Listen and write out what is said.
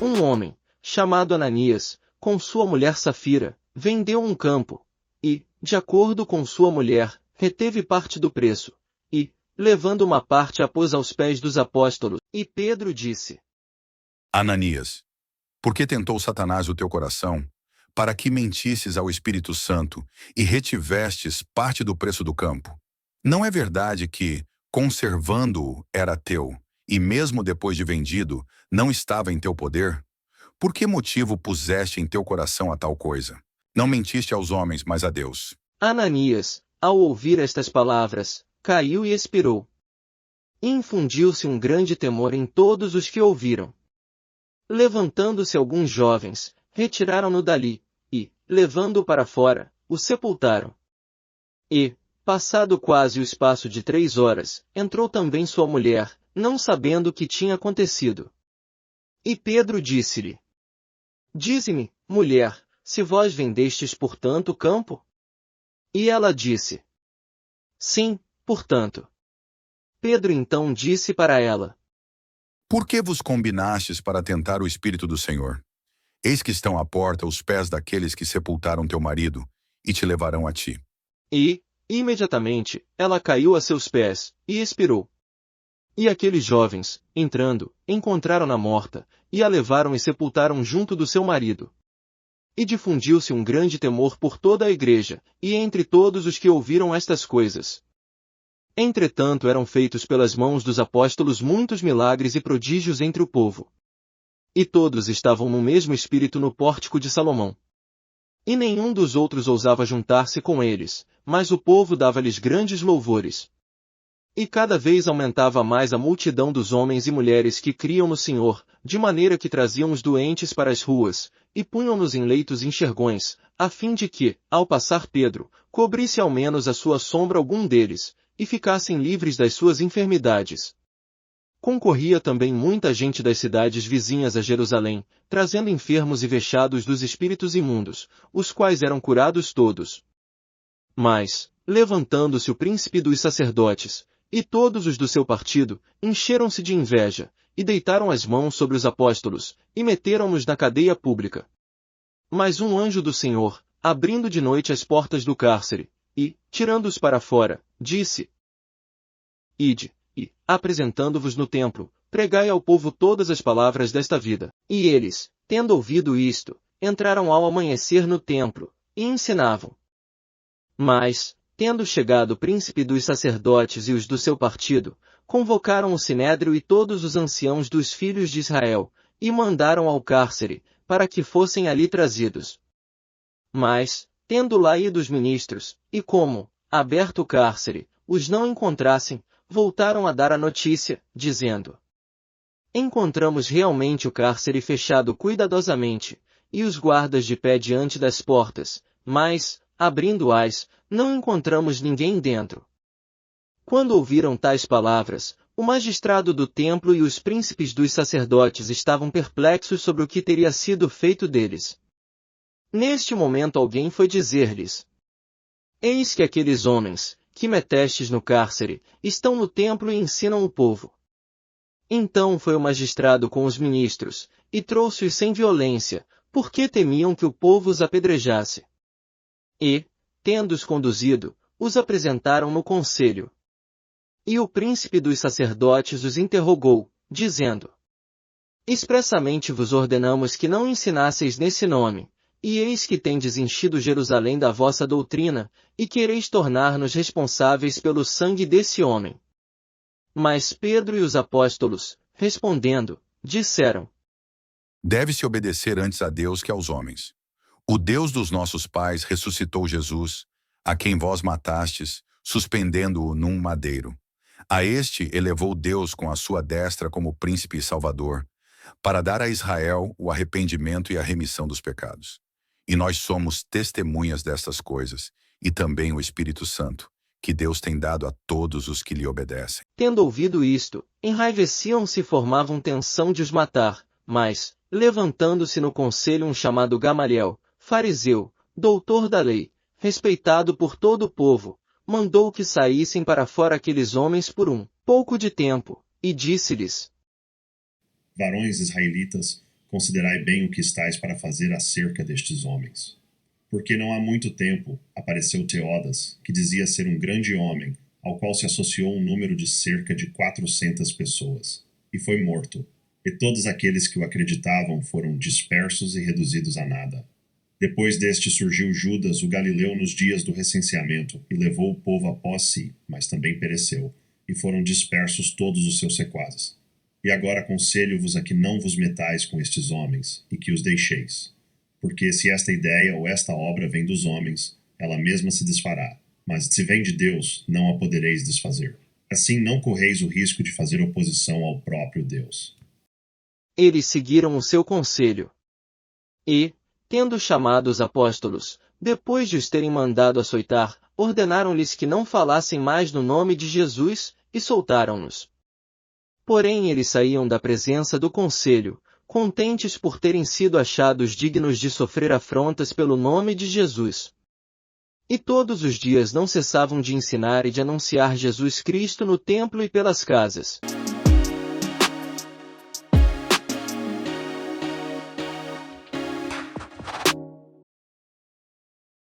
Um homem, chamado Ananias, com sua mulher Safira, vendeu um campo, e, de acordo com sua mulher, reteve parte do preço, e, levando uma parte a pôs aos pés dos apóstolos, e Pedro disse: Ananias, por que tentou Satanás o teu coração, para que mentisses ao Espírito Santo e retivestes parte do preço do campo? Não é verdade que, conservando-o, era teu, e mesmo depois de vendido, não estava em teu poder? Por que motivo puseste em teu coração a tal coisa? Não mentiste aos homens, mas a Deus. Ananias, ao ouvir estas palavras, caiu e expirou. E infundiu-se um grande temor em todos os que ouviram. Levantando-se alguns jovens, retiraram-no dali, e, levando-o para fora, o sepultaram. E, passado quase o espaço de 3 horas, entrou também sua mulher, não sabendo o que tinha acontecido. E Pedro disse-lhe: Dize-me, mulher, se vós vendestes por tanto o campo? E ela disse: Sim, portanto. Pedro então disse para ela: Por que vos combinastes para tentar o Espírito do Senhor? Eis que estão à porta os pés daqueles que sepultaram teu marido, e te levarão a ti. E, imediatamente, ela caiu a seus pés, e expirou. E aqueles jovens, entrando, encontraram-na morta, e a levaram e sepultaram junto do seu marido. E difundiu-se um grande temor por toda a igreja, e entre todos os que ouviram estas coisas. Entretanto eram feitos pelas mãos dos apóstolos muitos milagres e prodígios entre o povo. E todos estavam no mesmo espírito no pórtico de Salomão. E nenhum dos outros ousava juntar-se com eles, mas o povo dava-lhes grandes louvores. E cada vez aumentava mais a multidão dos homens e mulheres que criam no Senhor, de maneira que traziam os doentes para as ruas, e punham-nos em leitos enxergões, a fim de que, ao passar Pedro, cobrisse ao menos a sua sombra algum deles, e ficassem livres das suas enfermidades. Concorria também muita gente das cidades vizinhas a Jerusalém, trazendo enfermos e vexados dos espíritos imundos, os quais eram curados todos. Mas, levantando-se o príncipe dos sacerdotes, e todos os do seu partido, encheram-se de inveja, e deitaram as mãos sobre os apóstolos, e meteram-nos na cadeia pública. Mas um anjo do Senhor, abrindo de noite as portas do cárcere, e, tirando-os para fora, disse: Ide, e, apresentando-vos no templo, pregai ao povo todas as palavras desta vida. E eles, tendo ouvido isto, entraram ao amanhecer no templo, e ensinavam. Mas, tendo chegado o príncipe dos sacerdotes e os do seu partido, convocaram o sinédrio e todos os anciãos dos filhos de Israel, e mandaram ao cárcere, para que fossem ali trazidos. Mas, tendo lá ido os ministros, e como, aberto o cárcere, os não encontrassem, voltaram a dar a notícia, dizendo: Encontramos realmente o cárcere fechado cuidadosamente, e os guardas de pé diante das portas, mas, abrindo-as, não encontramos ninguém dentro. Quando ouviram tais palavras, o magistrado do templo e os príncipes dos sacerdotes estavam perplexos sobre o que teria sido feito deles. Neste momento alguém foi dizer-lhes: Eis que aqueles homens, que metestes no cárcere, estão no templo e ensinam o povo. Então foi o magistrado com os ministros, e trouxe-os sem violência, porque temiam que o povo os apedrejasse. E, tendo-os conduzido, os apresentaram no conselho. E o príncipe dos sacerdotes os interrogou, dizendo: Expressamente vos ordenamos que não ensinasseis nesse nome, e eis que tendes enchido Jerusalém da vossa doutrina, e quereis tornar-nos responsáveis pelo sangue desse homem. Mas Pedro e os apóstolos, respondendo, disseram: Deve-se obedecer antes a Deus que aos homens. O Deus dos nossos pais ressuscitou Jesus, a quem vós matastes, suspendendo-o num madeiro. A este elevou Deus com a sua destra como príncipe e salvador, para dar a Israel o arrependimento e a remissão dos pecados. E nós somos testemunhas destas coisas, e também o Espírito Santo, que Deus tem dado a todos os que lhe obedecem. Tendo ouvido isto, enraiveciam-se e formavam tensão de os matar, mas, levantando-se no conselho um chamado Gamaliel, fariseu, doutor da lei, respeitado por todo o povo, mandou que saíssem para fora aqueles homens por um pouco de tempo, e disse-lhes: Varões israelitas, considerai bem o que estáis para fazer acerca destes homens. Porque não há muito tempo apareceu Teodas, que dizia ser um grande homem, ao qual se associou um número de cerca de 400 pessoas, e foi morto, e todos aqueles que o acreditavam foram dispersos e reduzidos a nada. Depois deste surgiu Judas, o galileu, nos dias do recenseamento, e levou o povo após si, mas também pereceu, e foram dispersos todos os seus sequazes. E agora aconselho-vos a que não vos metais com estes homens, e que os deixeis. Porque se esta ideia ou esta obra vem dos homens, ela mesma se desfará. Mas se vem de Deus, não a podereis desfazer. Assim não correis o risco de fazer oposição ao próprio Deus. Eles seguiram o seu conselho. E, tendo chamado os apóstolos, depois de os terem mandado açoitar, ordenaram-lhes que não falassem mais no nome de Jesus, e soltaram-nos. Porém eles saíam da presença do conselho, contentes por terem sido achados dignos de sofrer afrontas pelo nome de Jesus. E todos os dias não cessavam de ensinar e de anunciar Jesus Cristo no templo e pelas casas.